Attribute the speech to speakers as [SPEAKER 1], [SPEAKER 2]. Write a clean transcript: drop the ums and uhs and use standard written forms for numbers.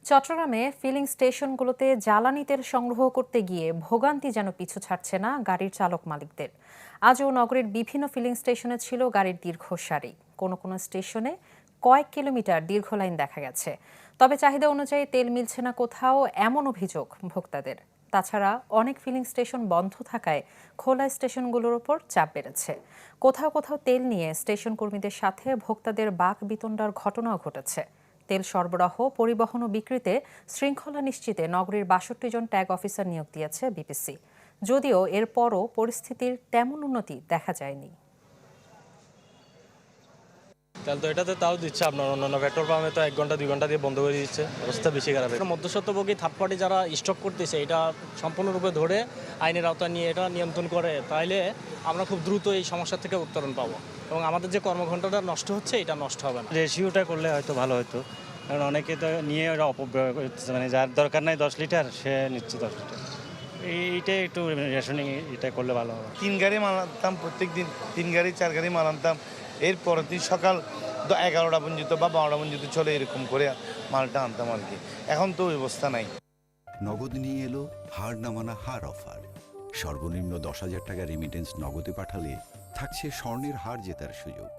[SPEAKER 1] চট্টগ্রামে ফিলিং স্টেশনগুলোতে জ্বালানি তেল সংগ্রহ করতে গিয়ে ভোগান্তি যেন পিছু ছাড়ছে না গাড়ির চালক মালিকদের। আজও নগরের বিভিন্ন ফিলিং স্টেশনে ছিল গাড়ির দীর্ঘ সারি। কোনো কোনো স্টেশনে কয়েক কিলোমিটার দীর্ঘ লাইন দেখা গেছে। তবে চাহিদা অনুযায়ী তেল মিলছে না কোথাও, এমন অভিযোগ ভোক্তাদের। তাছাড়া অনেক ফিলিং স্টেশন বন্ধ থাকায় খোলা স্টেশনগুলোর ওপর চাপ বেড়েছে। কোথাও কোথাও তেল নিয়ে স্টেশন কর্মীদের সাথে ভোক্তাদের বাক বিতণ্ডার ঘটনাও ঘটেছে। তেল সরবরাহ, পরিবহন ও বিক্রিতে শৃঙ্খলা নিশ্চিতে নগরীর ৬২ জন ট্যাগ অফিসার নিয়োগ দিয়েছে বিপিসি। যদিও এরপরও পরিস্থিতির তেমন উন্নতি দেখা যায়নি।
[SPEAKER 2] তেল তো এটাতে তাও দিচ্ছে, আপনার অন্যান্য পেট্রোল পাম্পে তো 1 ঘন্টা 2 ঘন্টা দিয়ে বন্ধ করে দিচ্ছে। অবস্থা বেশি খারাপ। মধ্যস্বত্বভোগী থার্ড পার্টি যারা স্টক করতেছে, এটা সম্পূর্ণরূপে ধরে আইনের আওতায় নিয়ে এটা নিয়ন্ত্রণ করে, তাইলে আমরা খুব দ্রুত এই সমস্যা থেকে উত্তরণ পাবো এবং আমাদের যে কর্মঘণ্টাটা নষ্ট হচ্ছে এটা নষ্ট হবে না।
[SPEAKER 3] রেশিওটা করলে হয়তো ভালো হতো, কারণ অনেকে তো নিয়ে ওরা অপব্যয় করতেছে, মানে যার দরকার নাই 10 লিটার সে নিচ্ছে 10 লিটার। এইটাই একটু রেশনিং এটা করলে ভালো হবে।
[SPEAKER 4] 3 গাড়ি মাল আনতাম, প্রত্যেক দিন 3 গাড়ি 4 গাড়ি মাল আনতাম। এর পরের দিন সকাল 11টা পর্যন্ত বা 12টা পর্যন্ত চলে, এরকম করে মালটা আনতাম আর কি। এখন তো ওই অবস্থা নাই।
[SPEAKER 5] নগদ নিয়ে এলো হার না মানা হার অফার। সর্বনিম্ন 10,000 টাকা রেমিটেন্স নগদে পাঠালে থাকছে স্বর্ণের হার জেতার সুযোগ।